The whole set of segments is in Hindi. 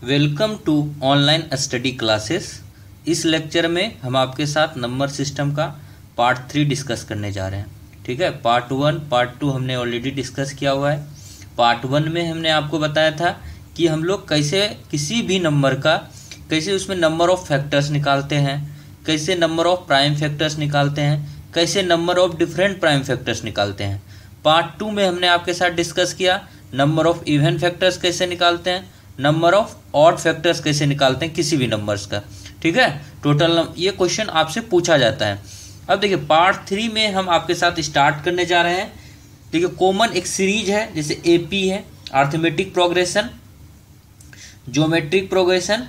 Welcome to online study classes. इस लेक्चर में हम आपके साथ नंबर सिस्टम का पार्ट 3 डिस्कस करने जा रहे हैं। ठीक है, पार्ट 1 पार्ट 2 हमने ऑलरेडी डिस्कस किया हुआ है। पार्ट 1 में हमने आपको बताया था कि हम लोग कैसे किसी भी नंबर का कैसे उसमें नंबर ऑफ फैक्टर्स निकालते हैं, कैसे नंबर ऑफ प्राइम फैक्टर्स निकालते हैं, कैसे number of different prime factors निकालते हैं। पार्ट 2 में हमने आपके साथ डिस्कस किया नंबर ऑफ इवन फैक्टर्स कैसे निकालते हैं, नंबर ऑफ ऑड फैक्टर्स कैसे निकालते हैं किसी भी नंबर्स का। ठीक है, टोटल ये क्वेश्चन आपसे पूछा जाता है। अब देखिए पार्ट 3 में हम आपके साथ स्टार्ट करने जा रहे हैं। देखिए कॉमन एक सीरीज है, जैसे एपी है, अर्थमेटिक प्रोग्रेशन, ज्योमेट्रिक प्रोग्रेशन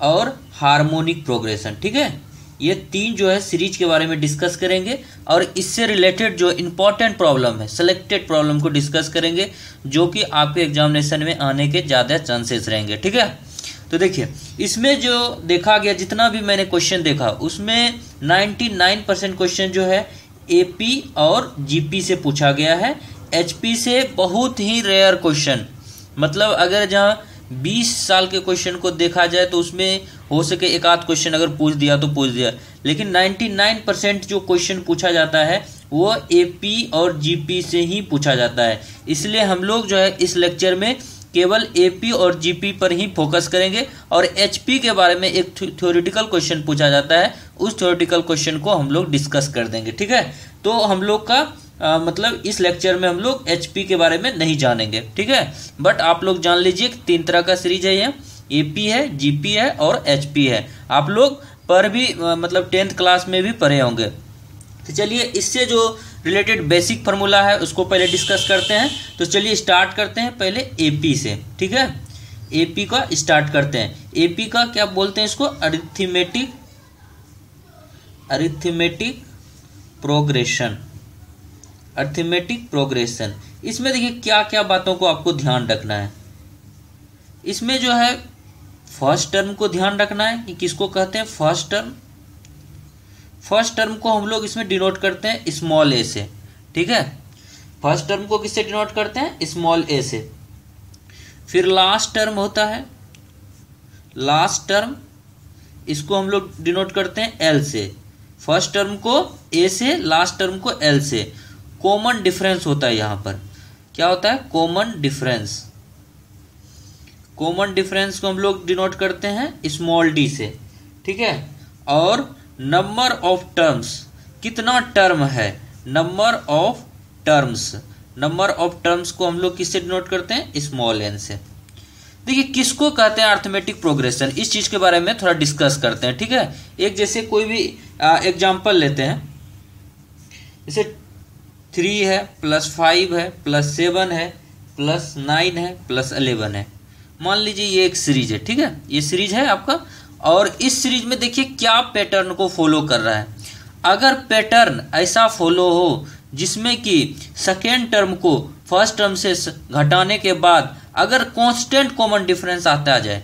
और हार्मोनिक प्रोग्रेशन। ठीक है, ये 3 जो है सीरीज के बारे में डिस्कस करेंगे और इससे रिलेटेड जो इंपॉर्टेंट प्रॉब्लम है, सिलेक्टेड प्रॉब्लम को डिस्कस करेंगे, जो कि आपके एग्जामिनेशन में आने के ज़्यादा चांसेस रहेंगे। ठीक है, तो देखिए इसमें जो देखा गया, जितना भी मैंने क्वेश्चन देखा उसमें 99% क्वेश्चन जो है एपी और जीपी से पूछा गया है। एचपी से बहुत ही रेयर क्वेश्चन, मतलब अगर जहाँ 20 साल के क्वेश्चन को देखा जाए तो उसमें हो सके एक आध क्वेश्चन अगर पूछ दिया तो पूछ दिया, लेकिन 99% जो क्वेश्चन पूछा जाता है वो एपी और जीपी से ही पूछा जाता है। इसलिए हम लोग जो है इस लेक्चर में केवल एपी और जीपी पर ही फोकस करेंगे और एचपी के बारे में एक थ्योरेटिकल क्वेश्चन पूछा जाता है, उस थ्योरेटिकल क्वेश्चन को हम लोग डिस्कस कर देंगे। ठीक है, तो हम लोग का मतलब इस लेक्चर में हम लोग एचपी के बारे में नहीं जानेंगे। ठीक है, बट आप लोग जान लीजिए 3 तरह का सीरीज है, ये एपी है, जीपी है और एचपी है। आप लोग पर भी मतलब 10th क्लास में भी पढ़े होंगे। तो चलिए इससे जो रिलेटेड बेसिक फार्मूला है उसको पहले डिस्कस करते हैं। तो चलिए स्टार्ट करते हैं पहले एपी से। ठीक है, एपी का स्टार्ट करते हैं। एपी का क्या बोलते हैं इसको, अरिथमेटिक प्रोग्रेशन। अरिथमेटिक प्रोग्रेशन, इसमें देखिए क्या क्या बातों को आपको ध्यान रखना है। इसमें जो है फर्स्ट टर्म को ध्यान रखना है कि किसको कहते हैं फर्स्ट टर्म। फर्स्ट टर्म को हम लोग इसमें डिनोट करते हैं स्मॉल ए से। ठीक है, फर्स्ट टर्म को किससे डिनोट करते हैं, स्मॉल ए से। फिर लास्ट टर्म होता है, लास्ट टर्म, इसको हम लोग डिनोट करते हैं एल से। फर्स्ट टर्म को ए से, लास्ट टर्म को एल से। कॉमन डिफरेंस होता है, यहाँ पर क्या होता है, कॉमन डिफरेंस। कॉमन डिफरेंस को हम लोग डिनोट करते हैं स्मॉल डी से। ठीक है, और नंबर ऑफ टर्म्स, कितना टर्म है, number of terms. Number of terms को हम लोग किससे डिनोट करते हैं, स्मॉल एन से। देखिए किसको कहते हैं अरिथमेटिक प्रोग्रेशन, इस चीज के बारे में थोड़ा डिस्कस करते हैं। ठीक है, एक जैसे कोई भी एग्जांपल लेते हैं, जैसे 3 है +5 है +7 है +9 है +11 है। मान लीजिए ये एक सीरीज है। ठीक है, ये सीरीज है आपका, और इस सीरीज में देखिए क्या पैटर्न को फॉलो कर रहा है। अगर पैटर्न ऐसा फॉलो हो जिसमें कि सेकेंड टर्म को फर्स्ट टर्म से घटाने के बाद अगर कांस्टेंट कॉमन डिफरेंस आता जाए,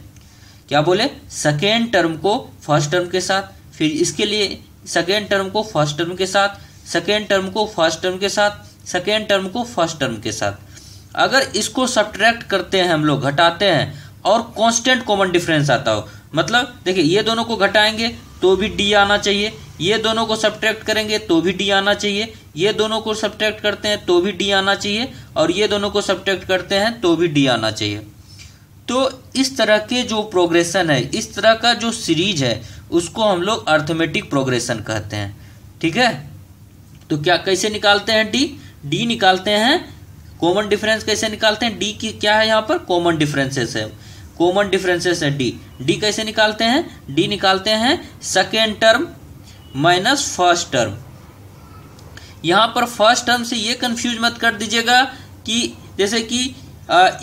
क्या बोले, सेकेंड टर्म को फर्स्ट टर्म के साथ, फिर इसके लिए सेकेंड टर्म को फर्स्ट टर्म के साथ, सेकेंड टर्म को फर्स्ट टर्म के साथ, सेकेंड टर्म को फर्स्ट टर्म के साथ, अगर इसको सब्ट्रैक्ट करते हैं हम लोग, घटाते हैं और कांस्टेंट कॉमन डिफरेंस आता हो, मतलब देखिए ये दोनों को घटाएंगे तो भी डी आना चाहिए, ये दोनों को सब्ट्रैक्ट करेंगे तो भी डी आना चाहिए, ये दोनों को सब्ट्रैक्ट करते हैं तो भी डी आना चाहिए, और ये दोनों को सब्ट्रैक्ट करते हैं तो भी डी आना चाहिए। तो इस तरह के जो प्रोग्रेशन है, इस तरह का जो सीरीज है, उसको हम लोग अरिथमेटिक प्रोग्रेशन कहते हैं। ठीक है, तो क्या कैसे निकालते हैं, डी निकालते हैं। कॉमन डिफरेंस कैसे निकालते हैं, डी की क्या है यहाँ पर, कॉमन डिफरेंसेस है, कॉमन डिफरेंसेस है डी कैसे निकालते हैं, डी निकालते हैं second term minus first term. यहाँ पर फर्स्ट टर्म से ये कंफ्यूज मत कर दीजिएगा कि जैसे कि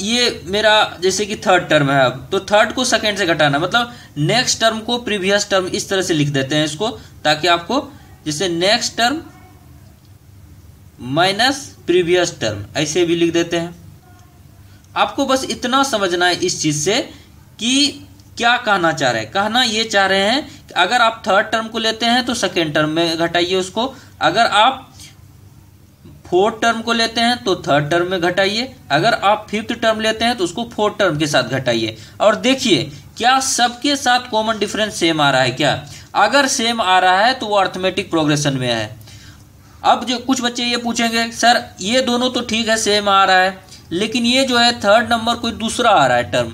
ये मेरा जैसे कि थर्ड टर्म है, अब तो थर्ड को सेकेंड से घटाना, मतलब नेक्स्ट टर्म को प्रीवियस टर्म, इस तरह से लिख देते हैं इसको, ताकि आपको जैसे next term minus previous term ऐसे भी लिख देते हैं। आपको बस इतना समझना है इस चीज से कि क्या कहना चाह रहे हैं। कहना ये चाह रहे हैं कि अगर आप थर्ड टर्म को लेते हैं तो सेकेंड टर्म में घटाइए उसको, अगर आप फोर्थ टर्म को लेते हैं तो थर्ड टर्म में घटाइए, अगर आप फिफ्थ टर्म लेते हैं तो उसको फोर्थ टर्म के साथ घटाइए। और देखिए क्या सबके साथ कॉमन डिफरेंस सेम आ रहा है क्या? अगर सेम आ रहा है तो वो अर्थमेटिक प्रोग्रेशन में है। अब जो कुछ बच्चे ये पूछेंगे सर ये दोनों तो ठीक है सेम आ रहा है, लेकिन ये जो है थर्ड नंबर कोई दूसरा आ रहा है टर्म,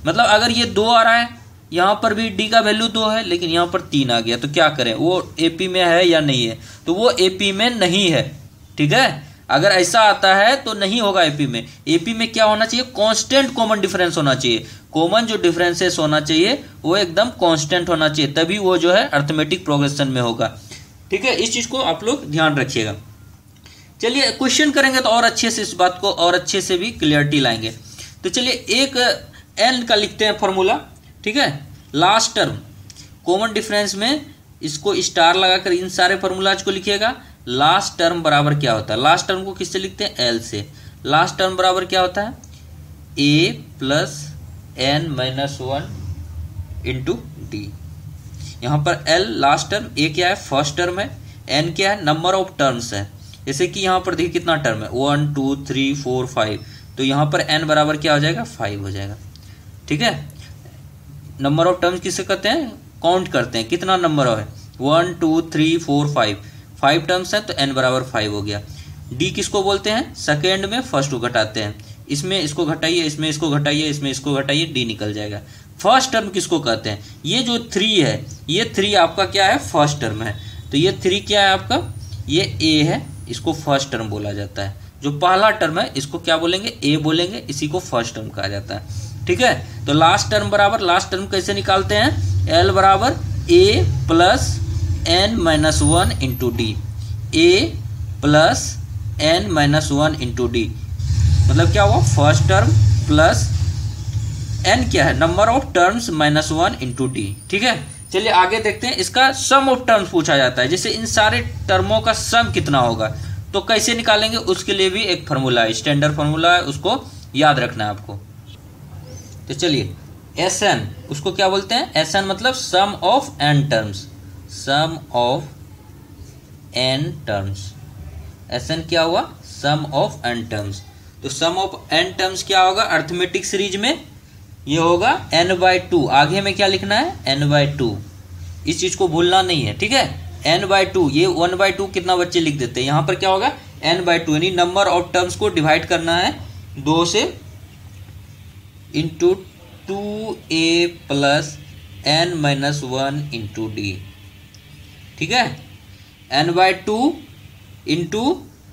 मतलब अगर ये 2 आ रहा है, यहाँ पर भी डी का वैल्यू 2 है लेकिन यहाँ पर 3 आ गया, तो क्या करें? वो एपी में है या नहीं है? तो वो एपी में नहीं है, ठीक है। अगर ऐसा आता है तो नहीं होगा एपी में। एपी में क्या होना चाहिए? कांस्टेंट कॉमन डिफरेंस होना चाहिए। कॉमन जो डिफरेंसेस होना चाहिए वो एकदम कांस्टेंट होना चाहिए, तभी वो जो है अर्थमेटिक प्रोग्रेशन में होगा, ठीक है। इस चीज को आप लोग ध्यान रखिएगा। चलिए क्वेश्चन करेंगे तो और अच्छे से इस बात को और अच्छे से भी क्लियरिटी लाएंगे। तो चलिए एक एन का लिखते हैं फॉर्मूला, ठीक है। लास्ट टर्म कॉमन डिफरेंस में इसको स्टार लगाकर इन सारे फॉर्मूलाज को लिखिएगा। लास्ट टर्म बराबर क्या होता है? लास्ट टर्म को किससे लिखते हैं? एल से। लास्ट टर्म बराबर क्या होता है? A plus N minus 1 into D. यहाँ पर एल लास्ट टर्म, ए क्या है? फर्स्ट टर्म है, एन क्या है? नंबर ऑफ टर्म्स है। जैसे कि यहाँ पर देखिए कितना टर्म है, 1 2 3 4 5, तो यहाँ पर एन बराबर क्या हो जाएगा? 5 हो जाएगा, ठीक है। नंबर ऑफ टर्म्स किसे कहते हैं? काउंट करते हैं कितना नंबर है, 1 2 3 4 5 टर्म्स है तो एन बराबर 5 हो गया। डी किसको बोलते हैं? सेकेंड में फर्स्ट को घटाते हैं, इसमें इसको घटाइए, इसमें इसको घटाइए, इसमें इसको घटाइए, डी निकल जाएगा। फर्स्ट टर्म किसको कहते हैं? ये जो 3 है, ये 3 आपका क्या है? फर्स्ट टर्म है। तो ये 3 क्या है आपका? ये ए है, इसको फर्स्ट टर्म बोला जाता है। जो पहला टर्म है इसको क्या बोलेंगे? ए बोलेंगे, इसी को फर्स्ट टर्म कहा जाता है, ठीक है। तो लास्ट टर्म बराबर, लास्ट टर्म कैसे निकालते हैं? एल बराबर A plus N minus 1 into D. A plus N minus 1 into D मतलब क्या हुआ? फर्स्ट टर्म प्लस एन क्या है? Number of terms minus 1 into D, ठीक है। चलिए आगे देखते हैं। इसका सम ऑफ टर्म्स पूछा जाता है, जैसे इन सारे टर्मों का सम कितना होगा, तो कैसे निकालेंगे? उसके लिए भी एक फार्मूला है, स्टैंडर्ड फार्मूला है, उसको याद रखना है आपको। तो चलिए एस एन, उसको क्या बोलते हैं? एस एन मतलब sum of N terms, sum of N terms. S N क्या हुआ? Sum of N terms. तो सम ऑफ एन टर्म्स क्या होगा अर्थमेटिक सीरीज में? ये होगा n/2। आगे में क्या लिखना है? n/2। इस चीज को भूलना नहीं है, ठीक है। n/2, ये 1/2 कितना बच्चे लिख देते हैं, यहाँ पर क्या होगा? n/2, यानी नंबर ऑफ टर्म्स को डिवाइड करना है 2 से, into 2a plus n minus 1 into D, ठीक है। n/2 into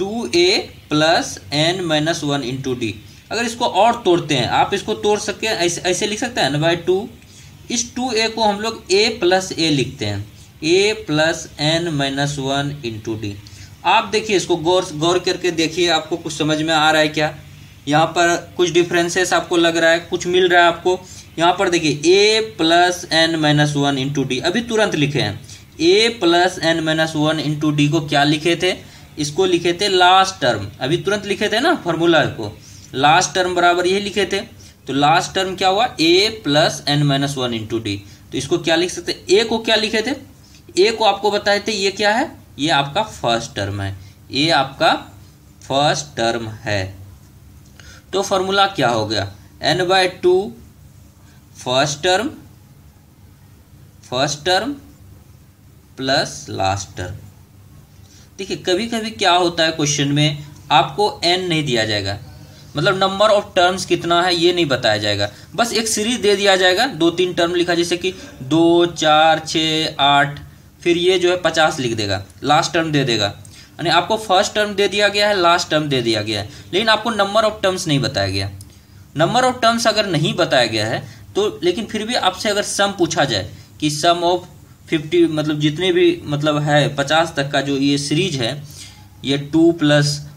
2a plus n minus 1 into D. अगर इसको और तोड़ते हैं, आप इसको तोड़ सकते हैं, ऐसे लिख सकते हैं n/2। इस 2a को हम लोग a प्लस a लिखते हैं, a plus n minus 1 into D. आप देखिए इसको गौर करके देखिए, आपको कुछ समझ में आ रहा है क्या? यहाँ पर कुछ डिफरेंसेस आपको लग रहा है, कुछ मिल रहा है आपको? यहाँ पर देखिए a plus n minus 1 into D, अभी तुरंत लिखे हैं। a plus n minus 1 into D को क्या लिखे थे? इसको लिखे थे लास्ट टर्म, अभी तुरंत लिखे थे ना फॉर्मूला को। लास्ट टर्म बराबर यही लिखे थे, तो लास्ट टर्म क्या हुआ? a plus n minus 1 into D. तो इसको क्या लिख सकते? a को क्या लिखे थे? a को आपको बताए थे ये क्या है? ये आपका फर्स्ट टर्म है, ये आपका फर्स्ट टर्म है। तो फॉर्मूला क्या हो गया? n/2 first term plus last term. देखिए कभी कभी क्या होता है क्वेश्चन में, आपको n नहीं दिया जाएगा, मतलब नंबर ऑफ टर्म्स कितना है ये नहीं बताया जाएगा, बस एक सीरीज दे दिया जाएगा, 2-3 टर्म लिखा, जैसे कि 2 4 6 8, फिर ये जो है 50 लिख देगा, लास्ट टर्म दे देगा। यानी आपको फर्स्ट टर्म दे दिया गया है, लास्ट टर्म दे दिया गया है, लेकिन आपको नंबर ऑफ टर्म्स नहीं बताया गया। नंबर ऑफ टर्म्स अगर नहीं बताया गया है तो, लेकिन फिर भी आपसे अगर सम पूछा जाए कि सम ऑफ 50 मतलब जितने भी मतलब है 50 तक का जो ये सीरीज है, ये 2 +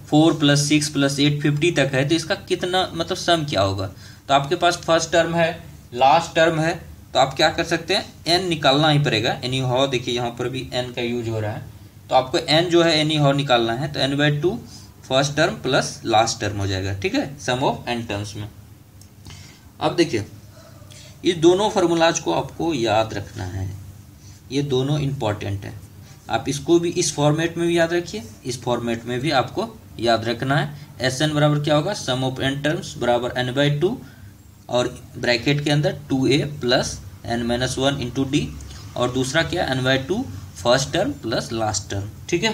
4 + 6 + 8 50 तक है, तो इसका कितना मतलब सम क्या होगा? तो आपके पास फर्स्ट टर्म है, लास्ट टर्म है, तो आप क्या कर सकते हैं? n निकालना ही पड़ेगा। एनी हाउ देखिए यहाँ पर भी n का यूज हो रहा है, तो आपको n जो है एनी हाउ निकालना है, तो n/2 first term plus last term हो जाएगा, ठीक है, सम ऑफ n टर्म्स में। अब देखिए इस दोनों फार्मूलाज को आपको याद रखना है, ये दोनों इंपॉर्टेंट है। आप इसको भी इस फॉर्मेट में भी याद रखिए, इस फॉर्मेट में भी आपको याद रखना है। Sn बराबर क्या होगा? सम ऑफ n टर्म्स बराबर n/2 और ब्रैकेट के अंदर 2a plus n-1 into D, और दूसरा क्या n/2 first term plus last term. ठीक है,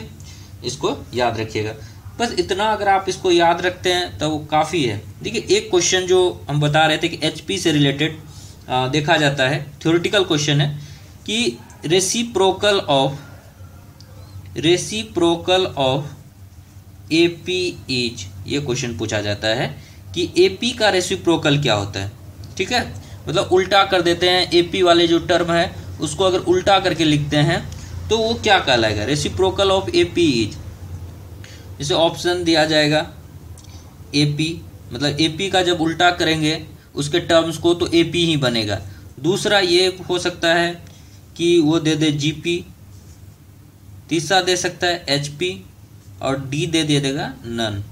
इसको याद रखिएगा। बस इतना अगर आप इसको याद रखते हैं तो वो काफ़ी है। देखिए एक क्वेश्चन जो हम बता रहे थे कि एचपी से रिलेटेड देखा जाता है, थ्योरेटिकल क्वेश्चन है कि रेसिप्रोकल ऑफ एपी इज, ये क्वेश्चन पूछा जाता है कि एपी का रेसिप्रोकल क्या होता है। ठीक है, मतलब उल्टा कर देते हैं, एपी वाले जो टर्म है उसको अगर उल्टा करके लिखते हैं तो वो क्या कहलाएगा, रेसिप्रोकल ऑफ एपी इज। जैसे ऑप्शन दिया जाएगा एपी, मतलब एपी का जब उल्टा करेंगे उसके टर्म्स को तो एपी ही बनेगा। दूसरा ये हो सकता है कि वो दे दे जीपी, तीसरा दे सकता है एचपी, और डी दे देगा नन।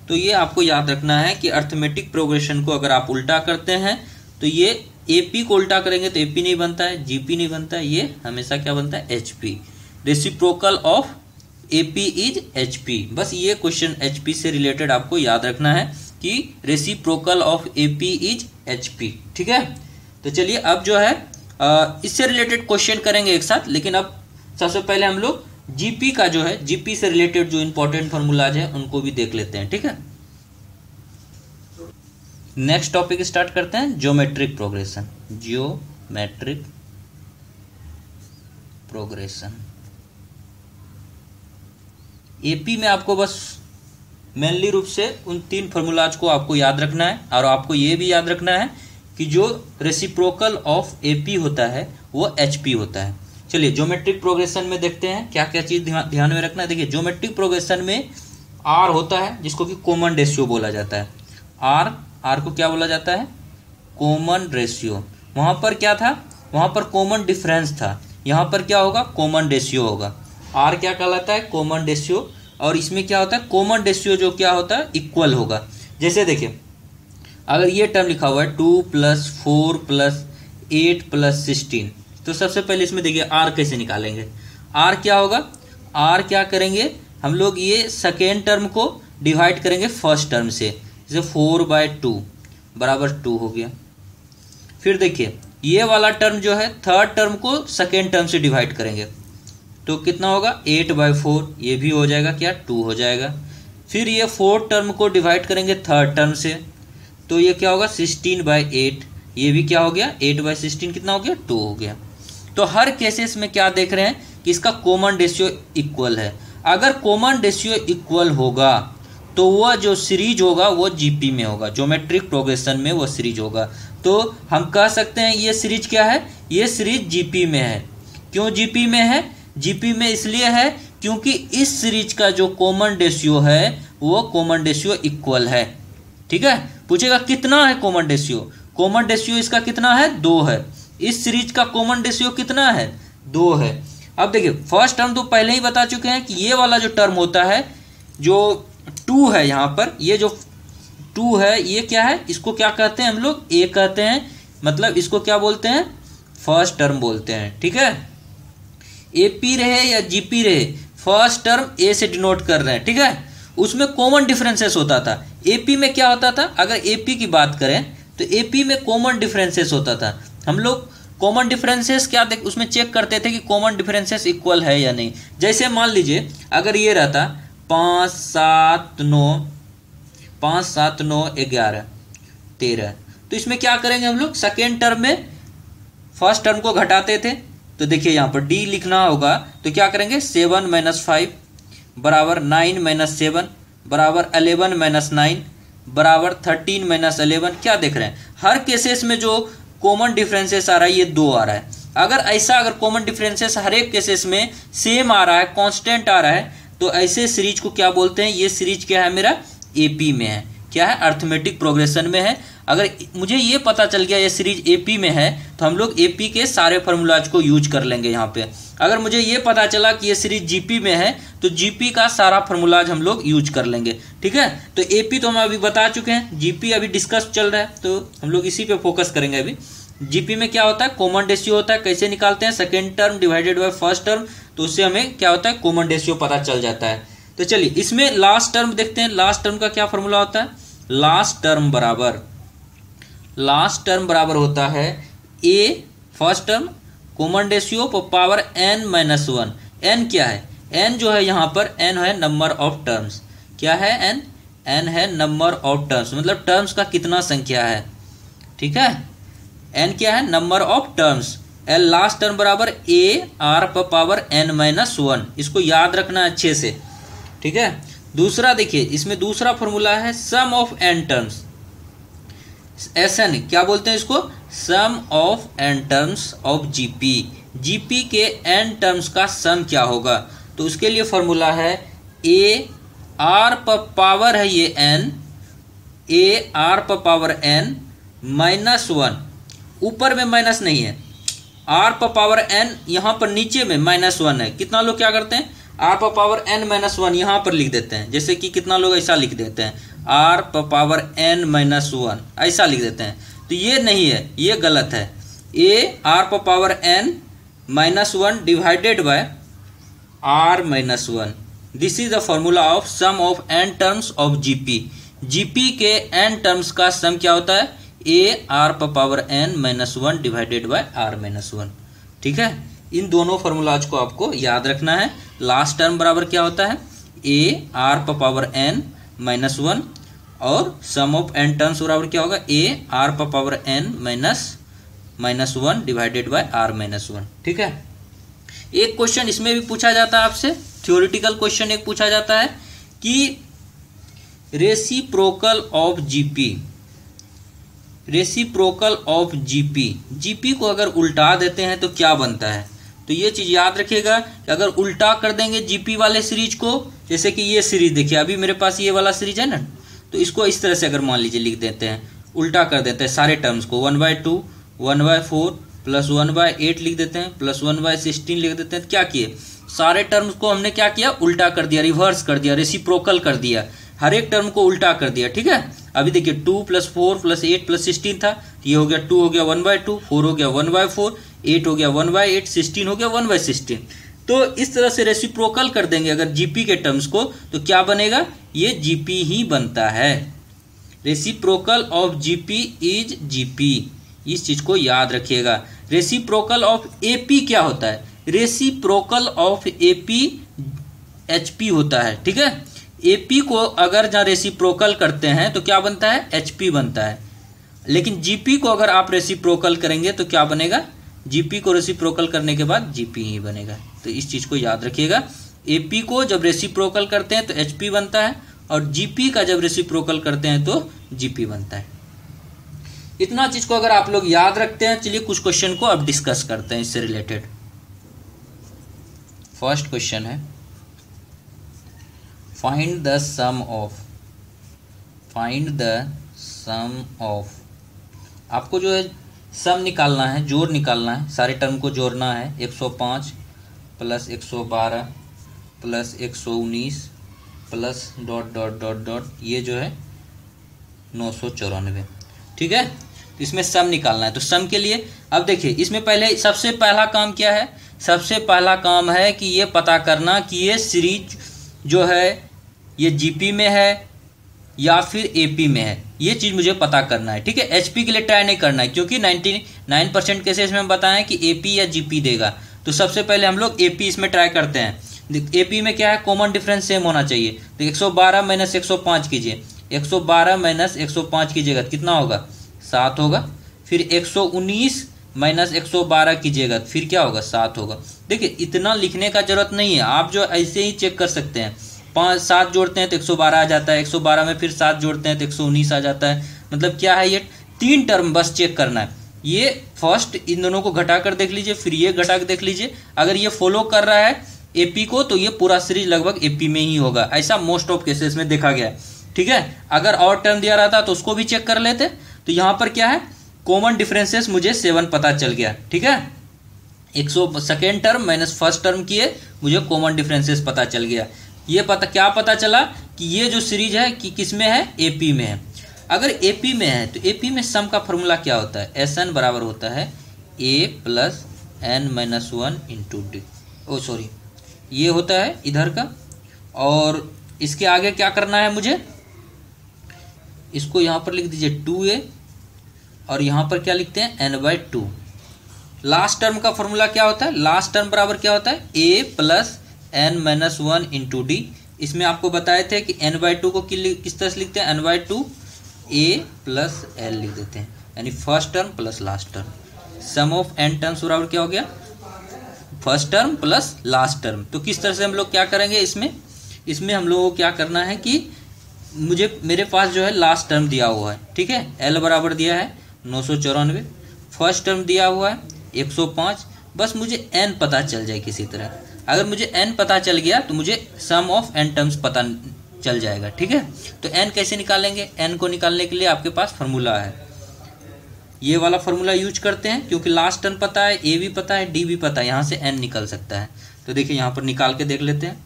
तो ये आपको याद रखना है कि अर्थमेटिक प्रोग्रेशन को अगर आप उल्टा करते हैं तो ये एपी को उल्टा करेंगे तो एपी नहीं बनता है, जीपी नहीं बनता है, ये हमेशा क्या बनता है, HP. Reciprocal of AP is HP. बस ये क्वेश्चन एचपी से रिलेटेड आपको याद रखना है कि reciprocal of AP is HP. ठीक है, तो चलिए अब जो है इससे रिलेटेड क्वेश्चन करेंगे एक साथ, लेकिन अब सबसे पहले हम लोग जीपी का जो है, जीपी से रिलेटेड जो इंपॉर्टेंट फॉर्मूलाज है उनको भी देख लेते हैं। ठीक है, नेक्स्ट टॉपिक स्टार्ट करते हैं, geometric progression. Geometric progression AP में आपको बस मेनली रूप से उन 3 फॉर्मूलाज को आपको याद रखना है, और आपको ये भी याद रखना है कि जो रेसिप्रोकल ऑफ एपी होता है वो एचपी होता है। चलिए ज्योमेट्रिक प्रोग्रेशन में देखते हैं क्या क्या चीज ध्यान में रखना है। देखिए ज्योमेट्रिक प्रोग्रेशन में आर होता है जिसको कि कॉमन रेशियो बोला जाता है। आर को क्या बोला जाता है, कॉमन रेशियो। वहां पर क्या था, वहां पर कॉमन डिफरेंस था, यहाँ पर क्या होगा, कॉमन रेशियो होगा। आर क्या कहलाता है, कॉमन रेशियो, और इसमें क्या होता है, कॉमन रेशियो जो क्या होता है, इक्वल होगा। जैसे देखिए अगर ये टर्म लिखा हुआ है 2 + 4 + 8 + 16, तो सबसे पहले इसमें देखिए आर कैसे निकालेंगे। आर क्या होगा, आर क्या करेंगे हम लोग, ये सेकेंड टर्म को डिवाइड करेंगे फर्स्ट टर्म से, जैसे 4/2 बराबर 2 हो गया। फिर देखिए ये वाला टर्म जो है थर्ड टर्म को सेकेंड टर्म से डिवाइड करेंगे तो कितना होगा, 8/4, ये भी हो जाएगा क्या, 2 हो जाएगा। फिर ये फोर्थ टर्म को डिवाइड करेंगे थर्ड टर्म से, तो ये क्या होगा, 16/8, ये भी क्या हो गया, 8/16 कितना हो गया, 2 हो गया। तो हर केसेस में क्या देख रहे हैं कि इसका कॉमन रेशियो इक्वल है। अगर कॉमन रेशियो इक्वल होगा तो वह जो सीरीज होगा वो जीपी में होगा, ज्योमेट्रिक प्रोग्रेशन में वो सीरीज होगा। तो हम कह सकते हैं ये सीरीज क्या है, ये सीरीज जीपी में है। क्यों जीपी में है, जीपी में इसलिए है क्योंकि इस सीरीज का जो कॉमन रेशियो है वो कॉमन रेशियो इक्वल है। ठीक है, पूछेगा कितना है कॉमन रेशियो, कॉमन रेशियो इसका कितना है, 2 है। इस सीरीज का कॉमन रेशियो कितना है, 2 है। अब देखिए फर्स्ट टर्म तो पहले ही बता चुके हैं कि ये वाला जो टर्म होता है जो 2 है, यहाँ पर ये जो 2 है ये क्या है, इसको क्या कहते हैं हम लोग, ए कहते हैं, मतलब इसको क्या बोलते हैं, फर्स्ट टर्म बोलते हैं। ठीक है, एपी रहे या जीपी रहे, फर्स्ट टर्म ए से डिनोट कर रहे हैं। ठीक है, उसमें कॉमन डिफरेंसेस होता था। एपी में क्या होता था, अगर एपी की बात करें तो एपी में कॉमन डिफरेंसेस होता था। हम लोग कॉमन डिफरेंसेस क्या उसमें चेक करते थे कि कॉमन डिफरेंसेस इक्वल है या नहीं। जैसे मान लीजिए अगर ये रहता 5, 7, 9, 5, 7, 9, 11, 13, तो इसमें क्या करेंगे हम लोग, सेकेंड टर्म में फर्स्ट टर्म को घटाते थे। तो देखिए यहाँ पर डी लिखना होगा तो क्या करेंगे, 7 - 5 बराबर 9 - 7 बराबर 11 - 9 बराबर 13 - 11। क्या देख रहे हैं, हर केसेस में जो कॉमन डिफरेंसेस आ रहा है ये 2 आ रहा है। अगर कॉमन डिफरेंसेस हर एक केसेस में सेम आ रहा है, कांस्टेंट आ रहा है, तो ऐसे सीरीज को क्या बोलते हैं, ये सीरीज क्या है मेरा, एपी में है। क्या है, अर्थमेटिक प्रोग्रेशन में है। अगर मुझे ये पता चल गया ये सीरीज एपी में है तो हम लोग एपी के सारे फार्मूलाज को यूज कर लेंगे यहाँ पे। अगर मुझे ये पता चला कि ये सीरीज जीपी में है तो जीपी का सारा फार्मूलाज हम लोग यूज कर लेंगे। ठीक है, तो एपी तो हम अभी बता चुके हैं, जीपी अभी डिस्कस चल रहा है तो हम लोग इसी पे फोकस करेंगे। अभी जीपी में क्या होता है, कॉमन रेशियो होता है। कैसे निकालते हैं, second term divided by first term, तो उससे हमें क्या होता है, कॉमन रेशियो पता चल जाता है। तो चलिए इसमें लास्ट टर्म देखते हैं, लास्ट टर्म का क्या फॉर्मूला होता है। लास्ट लास्ट टर्म बराबर होता है A first term common ratio power n minus one. n क्या है? n जो है यहाँ पर n है नंबर ऑफ टर्म्स। क्या है n? n है नंबर ऑफ टर्म्स, मतलब टर्म्स का कितना संख्या है। ठीक है, n क्या है? Number of terms. l last term बराबर a r power n minus one. इसको याद रखना अच्छे से। ठीक है, दूसरा देखिए, इसमें दूसरा फॉर्मूला है sum of n terms. SN क्या बोलते हैं इसको? Sum of n terms of GP। GP के n टर्म्स का सम क्या होगा? तो उसके लिए फॉर्मूला है a r पावर है ये n, a r power n minus one. ऊपर में माइनस नहीं है, r पावर n यहाँ पर नीचे में माइनस वन है। कितना लोग क्या करते हैं? r power n minus one यहाँ पर लिख देते हैं। जैसे कि कितना लोग ऐसा लिख देते हैं r power n minus one, ऐसा लिख देते हैं। तो ये नहीं है, ये गलत है। a r power n minus one divided by r minus one. This is the formula of sum of n terms of GP। GP के n टर्म्स का सम क्या होता है? a r power n minus one divided by r minus one. ठीक है, इन दोनों फॉर्मूलाज को आपको याद रखना है। लास्ट टर्म बराबर क्या होता है? a r power n minus one, और सम ऑफ n टर्म्स बराबर क्या होगा? a r power n minus one divided by r minus one. ठीक है, एक क्वेश्चन इसमें भी पूछा जाता है आपसे, थ्योरेटिकल क्वेश्चन एक पूछा जाता है कि reciprocal of GP, reciprocal of GP को अगर उल्टा देते हैं तो क्या बनता है? तो ये चीज याद रखिएगा कि अगर उल्टा कर देंगे GP वाले सीरीज को, जैसे कि ये सीरीज देखिए, अभी मेरे पास ये वाला सीरीज है ना, तो इसको इस तरह से अगर मान लीजिए लिख देते हैं, उल्टा कर देते हैं सारे टर्म्स को, 1/2 1/4 प्लस 1/8 लिख देते हैं, प्लस 1/16 लिख देते हैं। क्या किए? सारे टर्म्स को हमने क्या किया? उल्टा कर दिया, रिवर्स कर दिया, रेसिप्रोकल कर दिया, हर एक टर्म को उल्टा कर दिया। ठीक है, अभी देखिए 2 + 4 + 8 + 16 था, ये हो गया 2 हो गया 1/2, 4 हो गया 1/4, 8 हो गया 1/8, 16 हो गया 1/16। तो इस तरह से रेसिप्रोकल कर देंगे अगर GP के टर्म्स को, तो क्या बनेगा? ये GP ही बनता है। Reciprocal of GP is GP, इस चीज को याद रखिएगा। रेसिप्रोकल ऑफ AP क्या होता है? रेसिप्रोकल ऑफ AP HP होता है। ठीक है, AP को अगर जहाँ रेसिप्रोकल करते हैं तो क्या बनता है? HP बनता है। लेकिन GP को अगर आप रेसिप्रोकल करेंगे तो क्या बनेगा? GP को रेसिप्रोकल करने के बाद GP ही बनेगा। तो इस चीज को याद रखिएगा। AP को जब रेसिप्रोकल करते हैं तो HP बनता है, और GP का जब रेसिप्रोकल करते हैं तो GP बनता है। इतना चीज को अगर आप लोग याद रखते हैं, चलिए कुछ क्वेश्चन को अब डिस्कस करते हैं इससे रिलेटेड। फर्स्ट क्वेश्चन है, फाइंड द सम ऑफ। आपको जो है सम निकालना है, जोड़ निकालना है, सारे टर्म को जोड़ना है। 105 + 112 + 119 प्लस ... ये जो है 994। ठीक है, तो इसमें सम निकालना है। तो सम के लिए अब देखिए, इसमें पहले सबसे पहला काम क्या है? सबसे पहला काम है कि ये पता करना कि ये सीरीज जो है ये GP में है या फिर AP में है। ये चीज मुझे पता करना है। ठीक है, HP के लिए ट्राई नहीं करना है, क्योंकि 99% केसेस में बताएं कि AP या GP देगा। तो सबसे पहले हम लोग AP इसमें ट्राई करते हैं। AP में क्या है? कॉमन डिफरेंस सेम होना चाहिए। तो 112 - 105 कीजिए, 112 - 105 कीजिएगा कितना होगा? 7 होगा। फिर 119 - 112 कीजिएगा, फिर क्या होगा? 7 होगा। देखिए, इतना लिखने का जरूरत नहीं है, आप जो ऐसे ही चेक कर सकते हैं। 7 जोड़ते हैं तो 112 आ जाता है, 112 में फिर 7 जोड़ते हैं तो 119 आ जाता है। मतलब क्या है? ये 3 टर्म बस चेक करना है। ये फर्स्ट इन दोनों को घटा कर देख लीजिए, फिर ये घटा कर देख लीजिए। अगर ये फॉलो कर रहा है AP को, तो ये पूरा सीरीज लगभग AP में ही होगा। ऐसा मोस्ट ऑफ केसेस में देखा गया है। ठीक है, अगर और टर्म दिया रहता तो उसको भी चेक कर लेते। तो यहाँ पर क्या है? कॉमन डिफरेंसेस मुझे 7 पता चल गया। ठीक है, 102nd term minus first term किए, मुझे कॉमन डिफरेंसेस पता चल गया। ये क्या पता चला कि ये जो सीरीज है कि किस में है? AP में है। अगर AP में है तो AP में सम का फॉर्मूला क्या होता है? SN बराबर होता है A + n - 1 × D। O sorry, ये होता है इधर का। और इसके आगे क्या करना है मुझे? इसको यहाँ पर लिख दीजिए 2A और यहाँ पर क्या लिखते हैं n/2। लास्ट टर्म का फॉर्मूला क्या होता है, लास्ट टर्म बराबर क्या होता है a plus n minus 1 into D. इसमें आपको बताए थे कि n/2 को किस तरह से लिखते हैं, n/2 a प्लस l लिख देते हैं, यानी first term plus last term. Sum of n terms बराबर क्या हो गया, first term plus last term. तो किस तरह से हम लोग क्या करेंगे, इसमें हम लोगों को क्या करना है कि मेरे पास जो है लास्ट टर्म दिया हुआ है, ठीक है, l बराबर दिया है 994, फर्स्ट टर्म दिया हुआ है 105, बस मुझे n पता चल जाए किसी तरह। अगर मुझे n पता चल गया तो मुझे सम ऑफ n टर्म्स पता चल जाएगा, ठीक है। तो n कैसे निकालेंगे, n को निकालने के लिए आपके पास फार्मूला है, ये वाला फार्मूला यूज करते हैं, क्योंकि लास्ट टर्म पता है, a भी पता है, d भी पता है, यहाँ से n निकल सकता है। तो देखिए यहाँ पर निकाल के देख लेते हैं।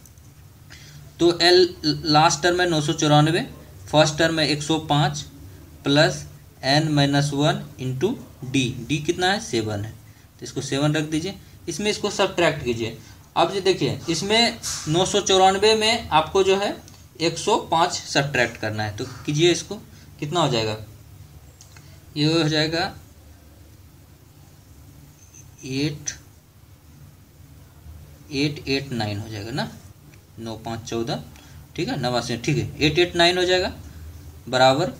तो l लास्ट टर्म है 994, फर्स्ट टर्म है 105 plus n minus 1 into D कितना है 7 है, तो इसको 7 रख दीजिए, इसमें इसको सब्ट्रैक्ट कीजिए। अब ये देखिए इसमें 994 में आपको जो है 105 सब्ट्रैक्ट करना है, तो कीजिए इसको, कितना हो जाएगा, ये हो जाएगा 889 हो जाएगा ना, 9 5 14, ठीक है, 89, ठीक है, 889 हो जाएगा बराबर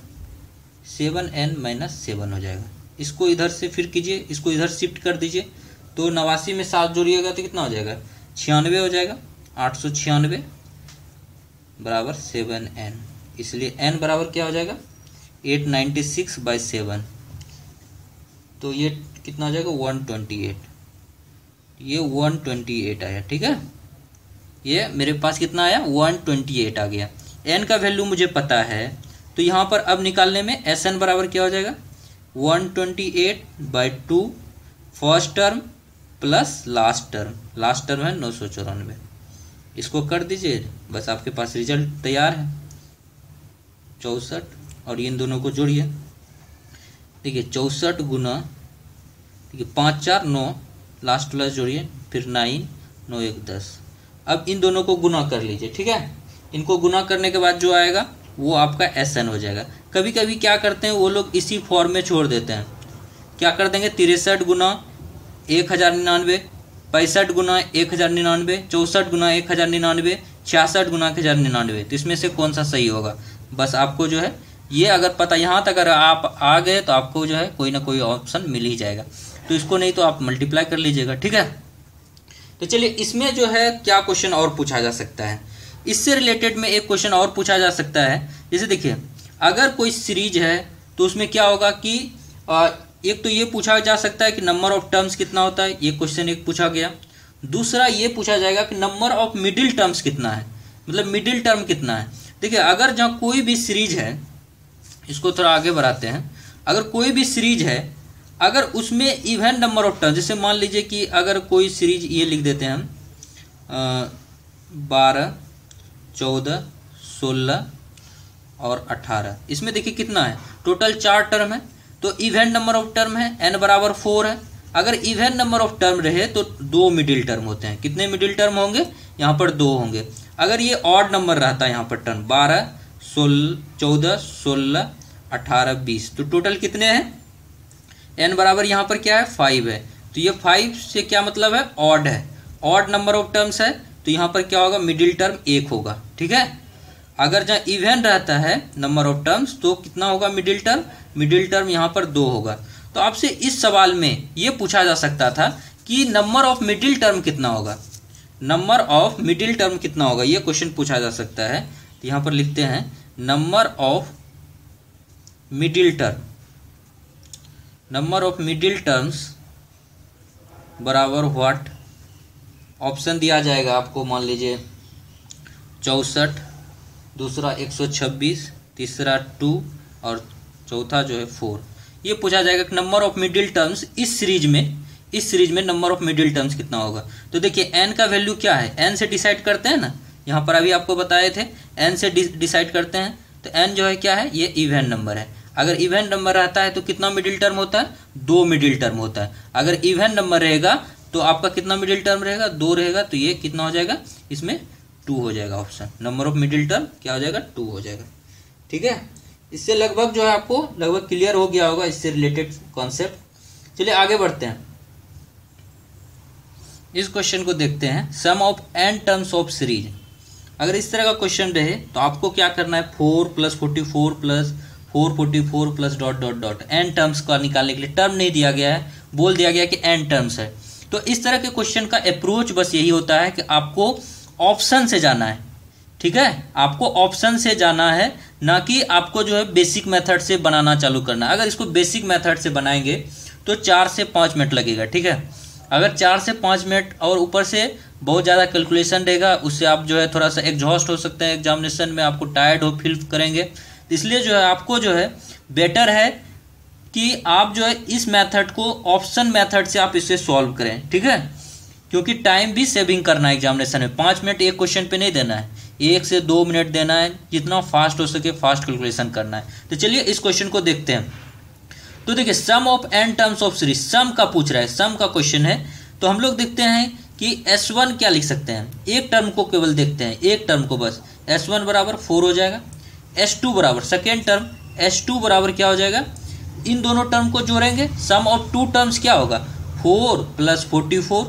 7n माइनस 7 हो जाएगा। इसको इधर से फिर कीजिए, इसको इधर शिफ्ट कर दीजिए, तो 89 में 7 जोड़िएगा तो कितना हो जाएगा 96 हो जाएगा, 896 बराबर 7n, इसलिए n बराबर क्या हो जाएगा 896/7, तो ये कितना हो जाएगा 128, ये 128 आया, ठीक है, ये मेरे पास कितना आया 128 आ गया। n का वैल्यू मुझे पता है, तो यहाँ पर अब निकालने में Sn बराबर क्या हो जाएगा 128/2 first term plus last term है 994, इसको कर दीजिए, बस आपके पास रिजल्ट तैयार है 64, और इन दोनों को जोड़िए, देखिए 64 गुना, देखिए 5 4 9, लास्ट प्लस जोड़िए, फिर 9 9 1 10। अब इन दोनों को गुना कर लीजिए, ठीक है, इनको गुना करने के बाद जो आएगा वो आपका Sn हो जाएगा। कभी कभी क्या करते हैं वो लोग इसी फॉर्म में छोड़ देते हैं, क्या कर देंगे 63 गुना 1099, 65 गुना 1099, 64 गुना 1099, 66 गुना 1099, तो इसमें से कौन सा सही होगा, बस आपको जो है ये अगर पता, यहाँ तक अगर आप आ गए तो आपको जो है कोई ना कोई ऑप्शन मिल ही जाएगा, तो इसको नहीं तो आप मल्टीप्लाई कर लीजिएगा, ठीक है। तो चलिए इसमें जो है क्या क्वेश्चन और पूछा जा सकता है, इससे रिलेटेड में एक क्वेश्चन और पूछा जा सकता है। जैसे देखिए अगर कोई सीरीज है तो उसमें क्या होगा कि एक तो ये पूछा जा सकता है कि नंबर ऑफ टर्म्स कितना होता है, ये क्वेश्चन एक पूछा गया। दूसरा ये पूछा जाएगा कि नंबर ऑफ मिडिल टर्म्स कितना है, मतलब मिडिल टर्म कितना है। देखिए अगर जहाँ कोई भी सीरीज है, इसको थोड़ा आगे बढ़ाते हैं, अगर कोई भी सीरीज है, अगर उसमें इवन नंबर ऑफ टर्म, जैसे मान लीजिए कि अगर कोई सीरीज ये लिख देते हैं हम 12 14 16 और 18, इसमें देखिए कितना है टोटल 4 टर्म है, तो इवन नंबर ऑफ टर्म है n बराबर 4 है। अगर इवन नंबर ऑफ टर्म रहे तो 2 मिडिल टर्म होते हैं, कितने मिडिल टर्म होंगे यहाँ पर 2 होंगे। अगर ये ऑड नंबर रहता है यहाँ पर टर्म 12 14 16 18 20, तो टोटल कितने हैं, n बराबर यहाँ पर क्या है 5 है, तो ये 5 से क्या मतलब है ऑड है, ऑड नंबर ऑफ टर्म्स है, तो यहाँ पर क्या होगा मिडिल टर्म 1 होगा, ठीक है। अगर जहाँ इवन रहता है नंबर ऑफ टर्म्स तो कितना होगा मिडिल टर्म यहाँ पर 2 होगा। तो आपसे इस सवाल में ये पूछा जा सकता था कि नंबर ऑफ मिडिल टर्म कितना होगा, नंबर ऑफ मिडिल टर्म कितना होगा, ये क्वेश्चन पूछा जा सकता है। तो यहाँ पर लिखते हैं नंबर ऑफ मिडिल टर्म्स बराबर व्हाट, ऑप्शन दिया जाएगा आपको, मान लीजिए 64, दूसरा 126, तीसरा 2 और चौथा जो है 4। ये पूछा जाएगा कि नंबर ऑफ मिडिल टर्म्स इस सीरीज में नंबर ऑफ मिडिल टर्म्स कितना होगा। तो देखिए n का वैल्यू क्या है, n से डिसाइड करते हैं ना, यहाँ पर अभी आपको बताए थे n से डिसाइड करते हैं, तो n जो है क्या है ये इवन नंबर है। अगर इवन नंबर रहता है तो कितना मिडिल टर्म होता है 2 मिडिल टर्म होता है। अगर इवन नंबर रहेगा तो आपका कितना मिडिल टर्म रहेगा 2 रहेगा, तो ये कितना हो जाएगा इसमें 2 हो जाएगा option, number of middle term क्या हो जाएगा 2 हो जाएगा, ठीक है। इससे लगभग जो है आपको लगभग क्लियर हो गया होगा इससे रिलेटेड कॉन्सेप्ट। चलिए आगे बढ़ते हैं, इस क्वेश्चन को देखते हैं। Sum of n terms of series, अगर इस तरह का क्वेश्चन रहे तो आपको क्या करना है, 4 + 44 + 444 plus dot dot dot n terms का निकालने के लिए, टर्म नहीं दिया गया है, बोल दिया गया कि n टर्म्स है। तो इस तरह के क्वेश्चन का अप्रोच बस यही होता है कि आपको ऑप्शन से जाना है, ठीक है, आपको ऑप्शन से जाना है, ना कि आपको जो है बेसिक मेथड से बनाना चालू करना है। अगर इसको बेसिक मेथड से बनाएंगे तो 4 से 5 मिनट लगेगा, ठीक है। अगर 4 से 5 मिनट और ऊपर से बहुत ज़्यादा कैलकुलेशन रहेगा, उससे आप जो है थोड़ा सा एग्जॉस्ट हो सकते हैं एग्जामिनेशन में, आपको टायर्ड हो फील करेंगे। इसलिए जो है आपको जो है बेटर है कि आप जो है इस मेथड को ऑप्शन मेथड से आप इसे सॉल्व करें, ठीक है, क्योंकि टाइम भी सेविंग करना है एग्जामिनेशन में। 5 मिनट एक क्वेश्चन पे नहीं देना है, 1 से 2 मिनट देना है, जितना फास्ट हो सके फास्ट कैलकुलेशन करना है। तो चलिए इस क्वेश्चन को देखते हैं। तो देखिए sum of n terms of series, sum का पूछ रहा है, सम का क्वेश्चन है। तो हम लोग देखते हैं कि S1 क्या लिख सकते हैं, एक टर्म को केवल देखते हैं, एक टर्म को बस, S1 बराबर 4 हो जाएगा, S2 बराबर सेकेंड टर्म, S2 बराबर क्या हो जाएगा, इन दोनों टर्म को जोड़ेंगे, सम ऑफ 2 टर्म्स क्या होगा, 4 + 44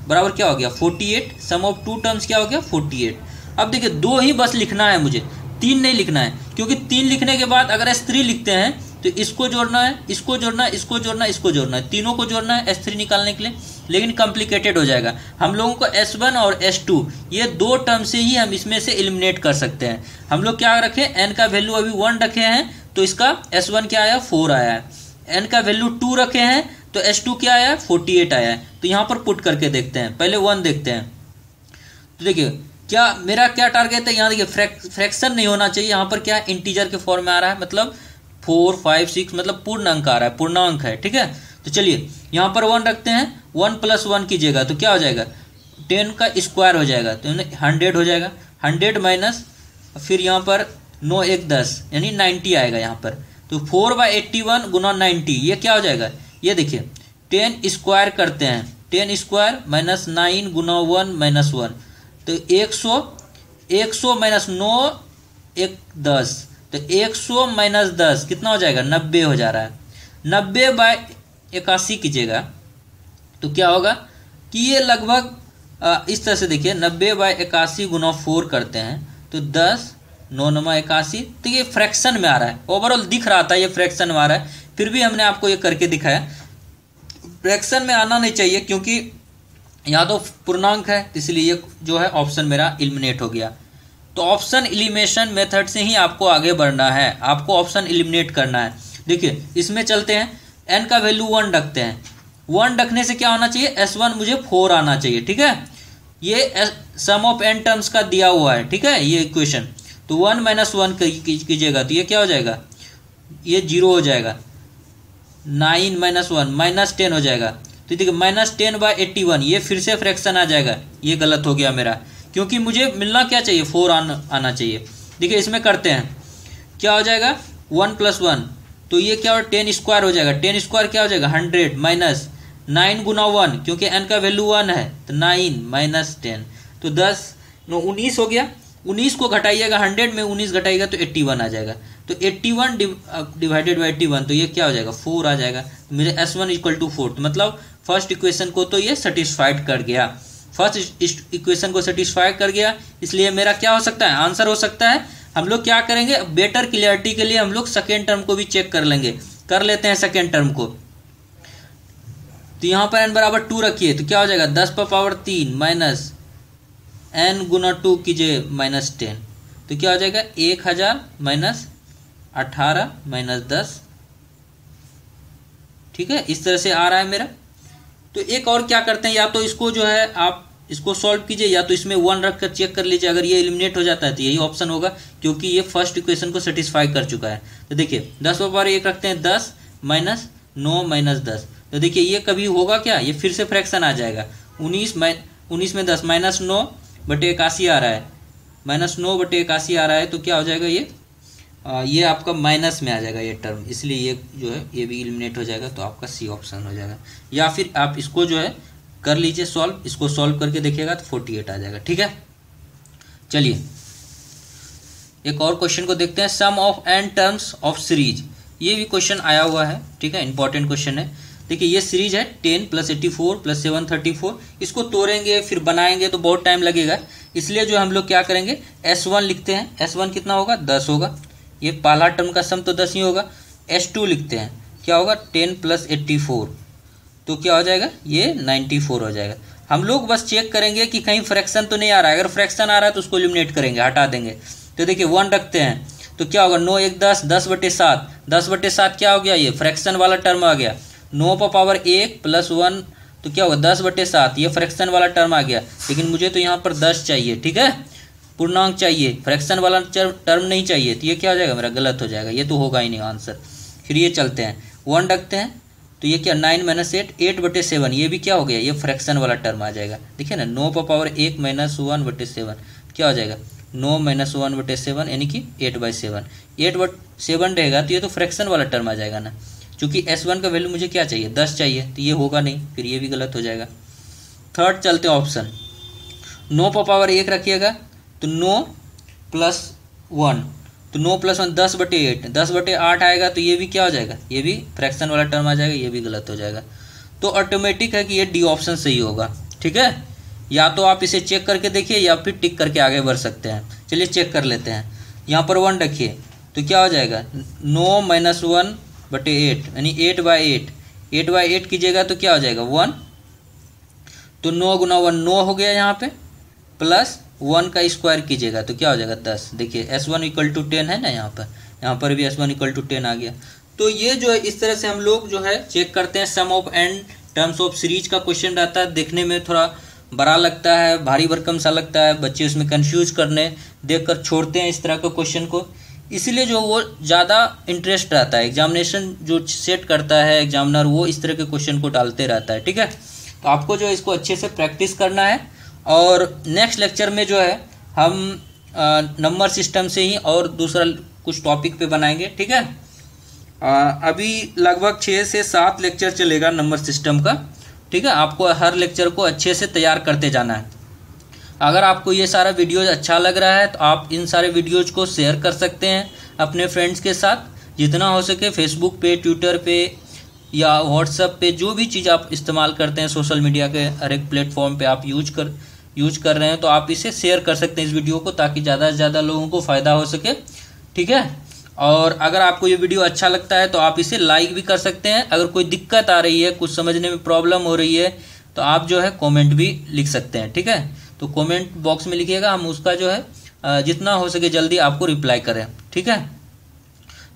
बराबर क्या हो गया 48, सम ऑफ 2 टर्म्स क्या हो गया 48। अब देखिए 2 ही बस लिखना है मुझे, 3 नहीं लिखना है, क्योंकि 3 लिखने के बाद अगर S3 लिखते हैं तो इसको जोड़ना है, इसको जोड़ना है, इसको जोड़ना है, इसको जोड़ना है, तीनों को जोड़ना है S3 निकालने के लिए, लेकिन कॉम्प्लिकेटेड हो जाएगा। हम लोगों को S1 और S2 ये 2 टर्म से ही हम इसमें से एलिमिनेट कर सकते हैं। हम लोग क्या रखें, n का वैल्यू अभी 1 रखे हैं तो इसका S1 क्या आया 4 आया है, n का वैल्यू 2 रखे हैं तो S2 क्या आया 48 आया है। तो यहाँ पर पुट करके देखते हैं, पहले 1 देखते हैं। तो देखिए क्या मेरा क्या टारगेट है, यहाँ देखिए फ्रैक्शन नहीं होना चाहिए, यहाँ पर क्या इंटीजर के फॉर्म में आ रहा है, मतलब 4, 5, 6 मतलब पूर्ण अंक आ रहा है, पूर्णांक है, ठीक है। तो चलिए यहाँ पर 1 रखते हैं, 1 + 1 कीजिएगा तो क्या हो जाएगा 10 का स्क्वायर हो जाएगा, तो 100 हो जाएगा, 100 माइनस फिर यहाँ पर 9 1 10 यानी 90 आएगा यहाँ पर। तो 4/81 गुना 90 ये क्या हो जाएगा, ये देखिए 10 स्क्वायर करते हैं, 10 स्क्वायर माइनस 9 गुना 1 माइनस 1 तो 100, 100 माइनस 9 1 10 तो 100 माइनस 10 कितना हो जाएगा 90 हो जा रहा है। 90/81 कीजिएगा तो क्या होगा कि ये लगभग इस तरह से देखिए 90/81 गुना 4 करते हैं तो 10 9 9 81, तो ये फ्रैक्शन में आ रहा है, ओवरऑल दिख रहा था ये फ्रैक्शन में आ रहा है, फिर भी हमने आपको ये करके दिखाया। फ्रैक्शन में आना नहीं चाहिए क्योंकि यहाँ तो पूर्णांक है, इसलिए ये जो है ऑप्शन मेरा एलिमिनेट हो गया। तो ऑप्शन एलिमिनेशन मेथड से ही आपको आगे बढ़ना है, आपको ऑप्शन एलिमिनेट करना है। देखिए इसमें चलते हैं, n का वैल्यू 1 रखते हैं, 1 रखने से क्या होना चाहिए S1 मुझे 4 आना चाहिए, ठीक है। ये सम ऑफ n टर्म्स का दिया हुआ है, ठीक है, ये इक्वेशन। तो 1 - 1 कीजिएगा तो ये क्या हो जाएगा, ये 0 हो जाएगा, 9 - 1 -10 हो जाएगा। तो देखिए -10/81 ये फिर से फ्रैक्शन आ जाएगा, ये गलत हो गया मेरा, क्योंकि मुझे मिलना क्या चाहिए 4 आना चाहिए। देखिए इसमें करते हैं, क्या हो जाएगा 1 + 1 तो ये क्या हो 10 स्क्वायर हो जाएगा, 10 स्क्वायर क्या हो जाएगा 100 माइनस 9 गुना 1 क्योंकि n का वैल्यू 1 है तो 9 माइनस 10 तो 10 9 19 हो गया। 19 को घटाइएगा, 100 में 19 घटाइएगा तो 81 आ जाएगा। तो 81 डिवाइडेड बाई 81 तो ये क्या हो जाएगा 4 आ जाएगा। तो मेरे S1 = 4, तो मतलब फर्स्ट इक्वेशन को तो ये सेटिस्फाइड कर गया, फर्स्ट इक्वेशन को सेटिस्फाई कर गया, इसलिए मेरा क्या हो सकता है आंसर हो सकता है। हम लोग क्या करेंगे, बेटर क्लियरिटी के लिए हम लोग सेकेंड टर्म को भी चेक कर लेंगे, कर लेते हैं सेकेंड टर्म को। तो यहाँ पर n बराबर 2 रखिए तो क्या हो जाएगा 10⁻³ माइनस n गुना 2 कीजिए -10 तो क्या हो जाएगा 1000 माइनस 18 माइनस 10, ठीक है, इस तरह से आ रहा है मेरा। तो एक और क्या करते हैं, या तो इसको जो है आप इसको सॉल्व कीजिए या तो इसमें 1 रख कर चेक कर लीजिए, अगर ये एलिमिनेट हो जाता है तो यही ऑप्शन होगा क्योंकि ये फर्स्ट इक्वेशन को सेटिस्फाई कर चुका है। तो देखिए 10/1 रखते हैं 10 माइनस 9 माइनस 10 तो देखिए ये कभी होगा क्या, ये फिर से फ्रैक्शन आ जाएगा। 19 में 10 -9/81 आ रहा है, -9/81 आ रहा है तो क्या हो जाएगा ये आपका माइनस में आ जाएगा ये टर्म, इसलिए ये जो है ये भी एलिमिनेट हो जाएगा, तो आपका सी ऑप्शन हो जाएगा। या फिर आप इसको जो है कर लीजिए सॉल्व, इसको सॉल्व करके देखिएगा तो 48 आ जाएगा, ठीक है। चलिए एक और क्वेश्चन को देखते हैं, sum of n terms of series. ये भी क्वेश्चन आया हुआ है, ठीक है, इंपॉर्टेंट क्वेश्चन है। देखिए ये सीरीज है 10 + 84 + 734, इसको तोड़ेंगे फिर बनाएंगे तो बहुत टाइम लगेगा, इसलिए जो हम लोग क्या करेंगे S1 लिखते हैं। S1 कितना होगा 10 होगा, ये पहला टर्म का सम तो 10 ही होगा। S2 लिखते हैं, क्या होगा 10 + 84, तो क्या हो जाएगा ये 94 हो जाएगा। हम लोग बस चेक करेंगे कि कहीं फ्रैक्शन तो नहीं आ रहा है, अगर फ्रैक्शन आ रहा है तो उसको एलिमिनेट करेंगे, हटा देंगे। तो देखिए 1 रखते हैं तो क्या होगा 9 1 10, 10/7, 10/7 क्या हो गया, ये फ्रैक्शन वाला टर्म आ गया। 9 पर पावर 1 + 1 तो क्या होगा 10/7, ये फ्रैक्शन वाला टर्म आ गया। लेकिन मुझे तो यहाँ पर 10 चाहिए, ठीक है, पूर्णांक चाहिए, फ्रैक्शन वाला टर्म नहीं चाहिए, तो ये क्या हो जाएगा मेरा गलत हो जाएगा, ये तो होगा ही नहीं आंसर। फिर ये चलते हैं 1 रखते हैं तो ये क्या 9 - 8, 8/7, ये भी क्या हो गया, ये फ्रैक्शन वाला टर्म आ जाएगा। देखिए ना 9 पर पावर 1 - 1/7 क्या हो जाएगा 9 - 1/7 यानी कि 8/7, 8/7 रहेगा तो ये तो फ्रैक्शन वाला टर्म आ जाएगा ना। चूंकि S1 का वैल्यू मुझे क्या चाहिए 10 चाहिए, तो ये होगा नहीं, फिर ये भी गलत हो जाएगा। थर्ड चलते हैं ऑप्शन, 9 पर पावर 1 रखिएगा तो 9 + 1, तो 9 + 1 10/8, 10/8 आएगा तो ये भी क्या हो जाएगा, ये भी फ्रैक्शन वाला टर्म आ जाएगा, ये भी गलत हो जाएगा। तो ऑटोमेटिक है कि ये डी ऑप्शन सही होगा, ठीक है। या तो आप इसे चेक करके देखिए या फिर टिक करके आगे बढ़ सकते हैं। चलिए चेक कर लेते हैं, यहाँ पर 1 रखिए तो क्या हो जाएगा 9 - 1/8 यानी 8/8, 8/8 कीजिएगा तो क्या हो जाएगा 1, तो 9 × 1 9 हो गया यहाँ पे, प्लस 1 का स्क्वायर कीजिएगा तो क्या हो जाएगा 10। देखिए S1 = 10 है ना, यहाँ पर भी S1 = 10 आ गया। तो ये जो है इस तरह से हम लोग जो है चेक करते हैं। Sum of n terms of series का क्वेश्चन रहता है, देखने में थोड़ा बड़ा लगता है, भारी भरकम सा लगता है, बच्चे उसमें कंफ्यूज करने देखकर छोड़ते हैं इस तरह के क्वेश्चन को, इसलिए जो वो ज़्यादा इंटरेस्ट रहता है, एग्जामिनेशन जो सेट करता है एग्जामिनर वो इस तरह के क्वेश्चन को डालते रहता है, ठीक है। तो आपको जो है इसको अच्छे से प्रैक्टिस करना है, और नेक्स्ट लेक्चर में जो है हम नंबर सिस्टम से ही और दूसरा कुछ टॉपिक पे बनाएंगे, ठीक है। अभी लगभग 6 से 7 लेक्चर चलेगा नंबर सिस्टम का, ठीक है। आपको हर लेक्चर को अच्छे से तैयार करते जाना है। अगर आपको ये सारा वीडियोज अच्छा लग रहा है तो आप इन सारे वीडियोज को शेयर कर सकते हैं अपने फ्रेंड्स के साथ, जितना हो सके फेसबुक पे, ट्विटर पे या व्हाट्सएप पे, जो भी चीज़ आप इस्तेमाल करते हैं सोशल मीडिया के हर एक प्लेटफॉर्म पे आप यूज कर रहे हैं, तो आप इसे शेयर कर सकते हैं इस वीडियो को, ताकि ज़्यादा से ज़्यादा लोगों को फ़ायदा हो सके, ठीक है। और अगर आपको ये वीडियो अच्छा लगता है तो आप इसे लाइक भी कर सकते हैं। अगर कोई दिक्कत आ रही है, कुछ समझने में प्रॉब्लम हो रही है, तो आप जो है कमेंट भी लिख सकते हैं, ठीक है। तो कमेंट बॉक्स में लिखिएगा, हम उसका जो है जितना हो सके जल्दी आपको रिप्लाई करें, ठीक है।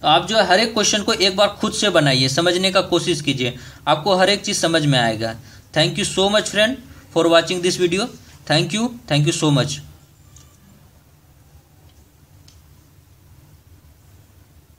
तो आप जो है हर एक क्वेश्चन को एक बार खुद से बनाइए, समझने का कोशिश कीजिए, आपको हर एक चीज़ समझ में आएगा। Thank you so much friend for watching this video. Thank you so much.